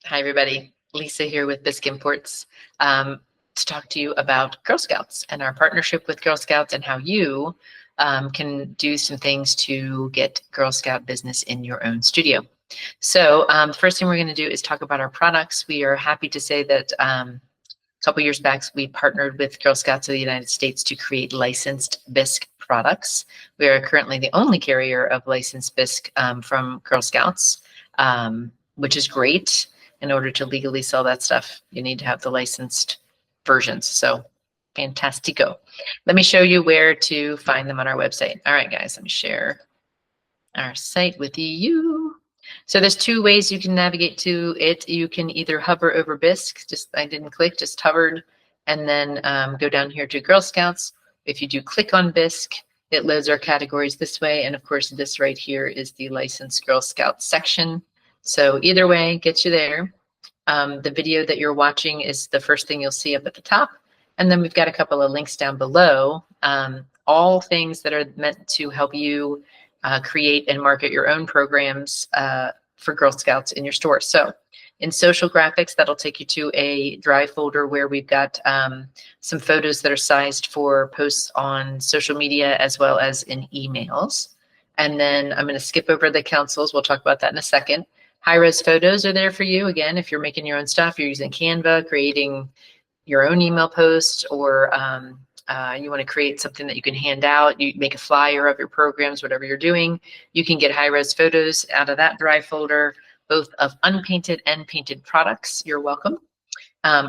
Hi, everybody. Lisa here with Bisque Imports to talk to you about Girl Scouts and our partnership with Girl Scouts and how you can do some things to get Girl Scout business in your own studio. So the first thing we're going to do is talk about our products. We are happy to say that a couple years back, we partnered with Girl Scouts of the United States to create licensed Bisque products. We are currently the only carrier of licensed Bisque from Girl Scouts, which is great. In order to legally sell that stuff, you need to have the licensed versions. So fantastico. Let me show you where to find them on our website. All right, guys, let me share our site with you. So there's two ways you can navigate to it. You can either hover over Bisque, I didn't click, just hovered, and then go down here to Girl Scouts. If you do click on Bisque, it loads our categories this way. And of course, this right here is the licensed Girl Scout section. So either way, gets you there. The video that you're watching is the first thing you'll see up at the top. And then we've got a couple of links down below, all things that are meant to help you create and market your own programs for Girl Scouts in your store. So in social graphics, that'll take you to a drive folder where we've got some photos that are sized for posts on social media as well as in emails. And then I'm going to skip over the councils. We'll talk about that in a second. High-res photos are there for you. Again, if you're making your own stuff, you're using Canva, creating your own email post, or you want to create something that you can hand out, you make a flyer of your programs, whatever you're doing, you can get high-res photos out of that drive folder, both of unpainted and painted products. You're welcome.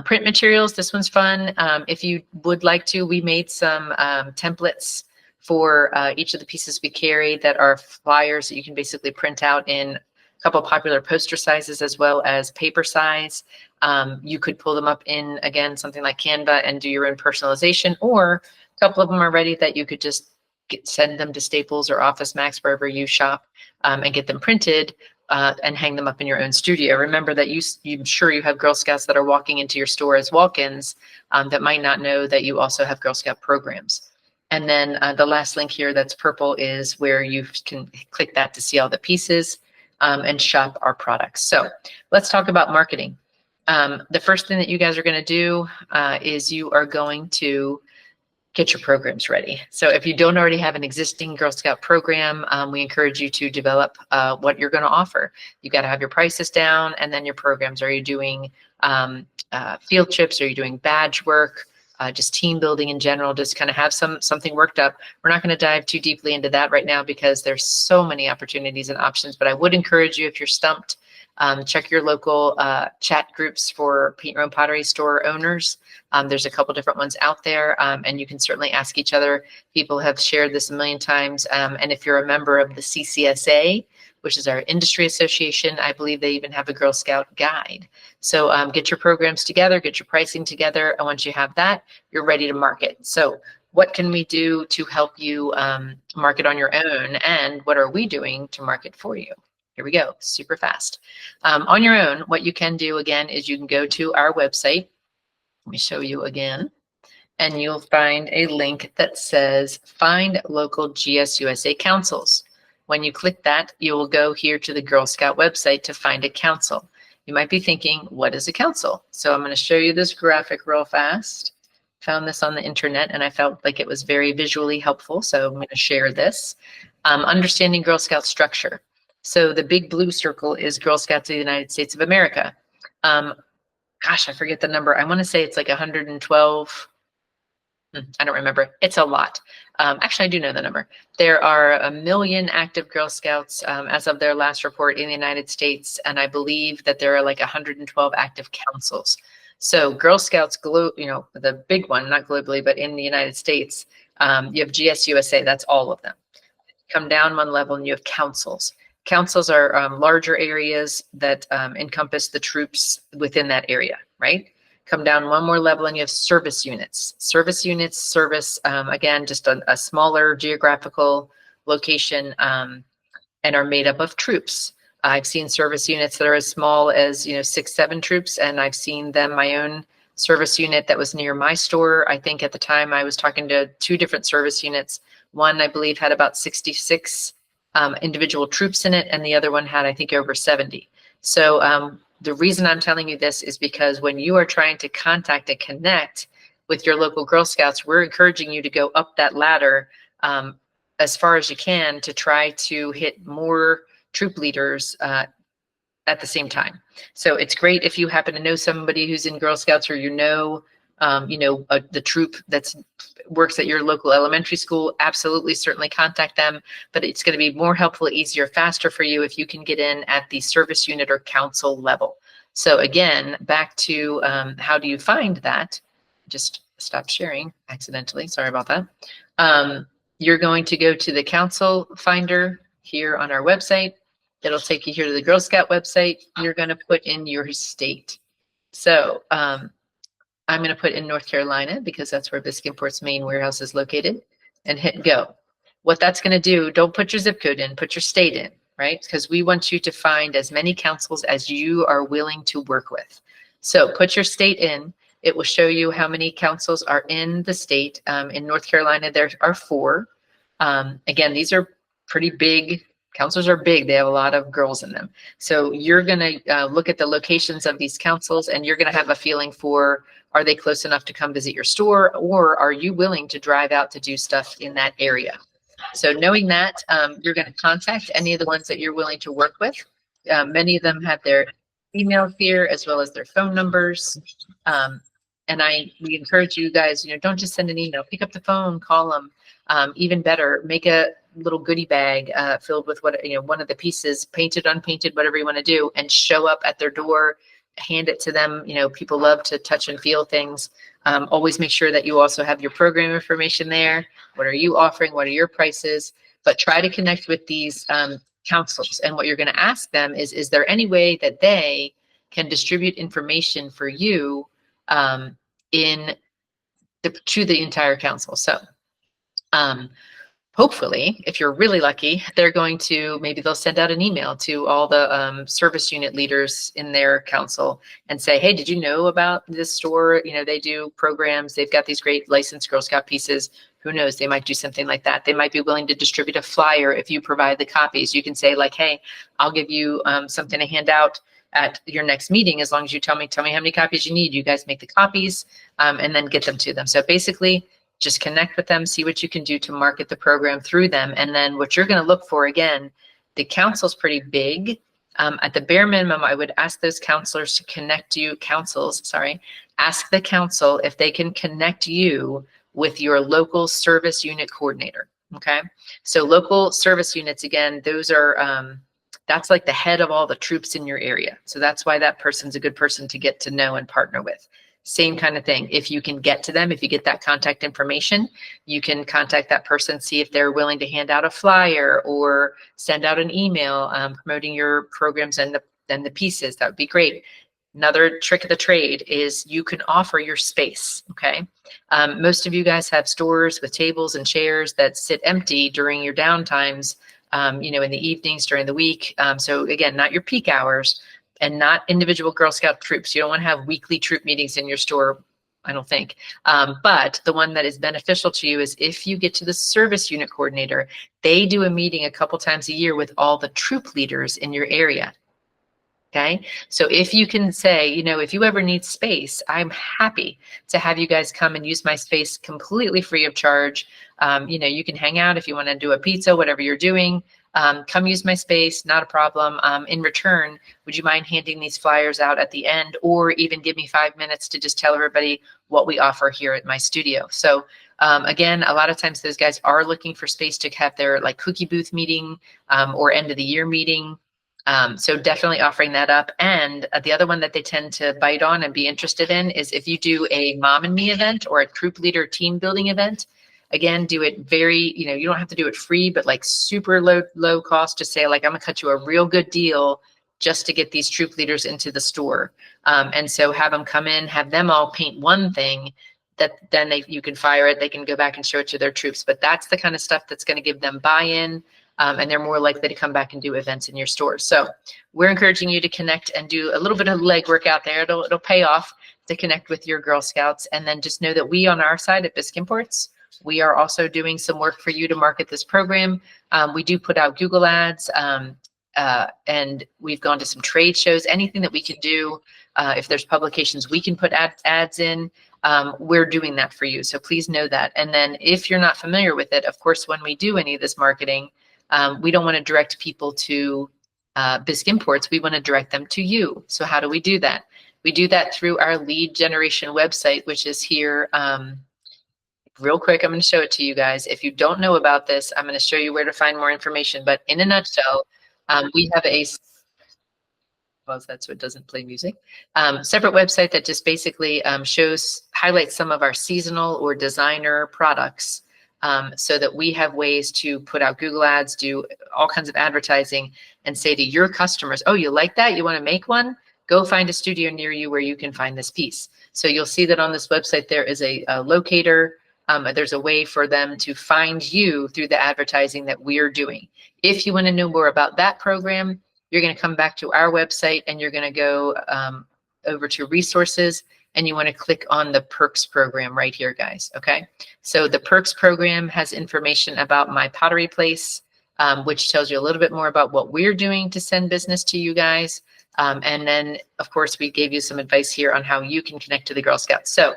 Print materials, this one's fun. If you would like to, we made some templates for each of the pieces we carry that are flyers that you can basically print out in couple popular poster sizes as well as paper size. You could pull them up in, again, something like Canva and do your own personalization, or a couple of them are ready that you could just send them to Staples or Office Max, wherever you shop, and get them printed and hang them up in your own studio. Remember that I'm sure you have Girl Scouts that are walking into your store as walk-ins that might not know that you also have Girl Scout programs. And then the last link here that's purple is where you can click that to see all the pieces and shop our products. So let's talk about marketing. The first thing that you guys are going to do is you are going to get your programs ready. So if you don't already have an existing Girl Scout program, we encourage you to develop what you're going to offer. You got to have your prices down, and then your programs. Are you doing field trips? Are you doing badge work? Just team building in general, just kind of have something worked up. We're not going to dive too deeply into that right now because there's so many opportunities and options, but I would encourage you, if you're stumped, check your local chat groups for Paint Your Own Pottery store owners. There's a couple different ones out there, and you can certainly ask each other. People have shared this a million times, and if you're a member of the CCSA, which is our industry association, I believe they even have a Girl Scout guide. So get your programs together, get your pricing together, and once you have that, you're ready to market. So what can we do to help you market on your own, and what are we doing to market for you? Here we go, super fast. On your own, what you can do, again, is you can go to our website. Let me show you again. And you'll find a link that says Find Local GSUSA Councils. When you click that, you will go here to the Girl Scout website to find a council. You might be thinking, what is a council? So I'm going to show you this graphic real fast. Found this on the internet and I felt like it was very visually helpful, so I'm going to share this. Understanding Girl Scout structure. So the big blue circle is Girl Scouts of the United States of America. Gosh, I forget the number. I want to say it's like 112. I don't remember. It's a lot. Actually, I do know the number. There are 1 million active Girl Scouts as of their last report in the United States, and I believe that there are like 112 active councils. So Girl Scouts, the big one, not globally, but in the United States, you have GSUSA. That's all of them. Come down one level and you have councils. Councils are larger areas that encompass the troops within that area, right? Come down one more level and you have service units. Service units service, again, just a smaller geographical location and are made up of troops. I've seen service units that are as small as 6, 7 troops, and I've seen them, my own service unit that was near my store. I think at the time I was talking to 2 different service units. One, I believe, had about 66 individual troops in it, and the other one had, I think, over 70. So The reason I'm telling you this is because when you are trying to contact and connect with your local Girl Scouts, we're encouraging you to go up that ladder as far as you can to try to hit more troop leaders at the same time. So it's great if you happen to know somebody who's in Girl Scouts, or the troop that's works at your local elementary school. Absolutely, certainly contact them. But it's going to be more helpful, easier, faster for you if you can get in at the service unit or council level. So again, back to how do you find that? Just stopped sharing accidentally. Sorry about that. You're going to go to the council finder here on our website. It'll take you here to the Girl Scout website. You're going to put in your state. So I'm going to put in North Carolina because that's where Biscuitport's main warehouse is located, and hit go. What that's going to do, don't put your zip code in, put your state in, right? Because we want you to find as many councils as you are willing to work with. So put your state in. It will show you how many councils are in the state. In North Carolina, there are 4. Again, these are pretty big. Councils are big. They have a lot of girls in them. So you're going to look at the locations of these councils, and you're going to have a feeling for, are they close enough to come visit your store, or are you willing to drive out to do stuff in that area? So knowing that, you're going to contact any of the ones that you're willing to work with. Many of them have their emails here as well as their phone numbers. And we encourage you guys, don't just send an email, pick up the phone, call them. Even better, make a little goodie bag filled with one of the pieces, painted, unpainted, whatever you want to do, and show up at their door, hand it to them. People love to touch and feel things. Always make sure that you also have your program information there. What are you offering? What are your prices? But try to connect with these councils. And what you're going to ask them is there any way that they can distribute information for you to the entire council? So hopefully, if you're really lucky, maybe they'll send out an email to all the service unit leaders in their council and say, hey, did you know about this store? They do programs. They've got these great licensed Girl Scout pieces. Who knows? They might do something like that. They might be willing to distribute a flyer if you provide the copies. You can say like, hey, I'll give you something to hand out at your next meeting as long as you tell me how many copies you need. You guys make the copies and then get them to them. So basically, just connect with them, see what you can do to market the program through them. And then what you're going to look for, again, the council's pretty big. At the bare minimum, I would ask those counselors to connect you, ask the council if they can connect you with your local service unit coordinator. Okay. So local service units, again, those are, that's like the head of all the troops in your area. So that's why that person's a good person to get to know and partner with. Same kind of thing. If you can get to them, if you get that contact information, you can contact that person, see if they're willing to hand out a flyer or send out an email promoting your programs and the pieces. That would be great. Another trick of the trade is you can offer your space. Okay. Most of you guys have stores with tables and chairs that sit empty during your downtimes, in the evenings during the week. So again, not your peak hours, and not individual Girl Scout troops. You don't want to have weekly troop meetings in your store, I don't think. But the one that is beneficial to you is if you get to the service unit coordinator, they do a meeting a couple times a year with all the troop leaders in your area. Okay. So if you can say, if you ever need space, I'm happy to have you guys come and use my space completely free of charge. You can hang out if you want to do a pizza, whatever you're doing. Come use my space, not a problem. In return, would you mind handing these flyers out at the end, or even give me 5 minutes to just tell everybody what we offer here at my studio? So again, a lot of times those guys are looking for space to have their cookie booth meeting or end of the year meeting. So definitely offering that up. And the other one that they tend to bite on and be interested in is if you do a mom and me event or a troop leader team building event. Again, do it very, you don't have to do it free, but super low cost. Just say I'm gonna cut you a real good deal just to get these troop leaders into the store. And so have them come in, have them all paint one thing that then you can fire it. They can go back and show it to their troops. But that's the kind of stuff that's going to give them buy-in. And they're more likely to come back and do events in your stores. So we're encouraging you to connect and do a little bit of legwork out there. It'll pay off to connect with your Girl Scouts. And then just know that we on our side at Bisque Imports, we are also doing some work for you to market this program. We do put out Google ads. And we've gone to some trade shows, anything that we can do. If there's publications we can put ads in, we're doing that for you. So please know that. And then if you're not familiar with it, of course, when we do any of this marketing, we don't want to direct people to Bisque Imports. We want to direct them to you. So how do we do that? We do that through our lead generation website, which is here. Real quick, I'm going to show it to you guys. If you don't know about this, I'm going to show you where to find more information. But in a nutshell, we have a, well, that's what doesn't play music, separate website that just basically highlights some of our seasonal or designer products, so that we have ways to put out Google ads, do all kinds of advertising, and say to your customers, oh, you like that? You want to make one? Go find a studio near you where you can find this piece. So you'll see that on this website there is a locator. There's a way for them to find you through the advertising that we're doing. If you want to know more about that program, you're going to come back to our website and you're going to go over to resources, and you want to click on the Perks program right here, guys. Okay. So the Perks program has information about My Pottery Place, which tells you a little bit more about what we're doing to send business to you guys. And then, of course, we gave you some advice here on how you can connect to the Girl Scouts. So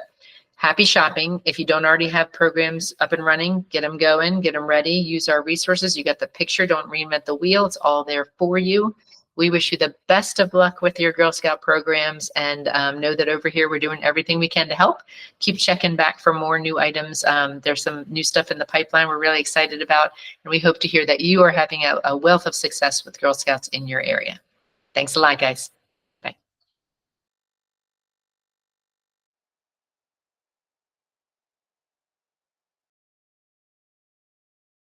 happy shopping. If you don't already have programs up and running, get them going, get them ready, use our resources. You got the picture, don't reinvent the wheel. It's all there for you. We wish you the best of luck with your Girl Scout programs, and know that over here we're doing everything we can to help. Keep checking back for more new items. There's some new stuff in the pipeline we're really excited about, and we hope to hear that you are having a wealth of success with Girl Scouts in your area. Thanks a lot, guys.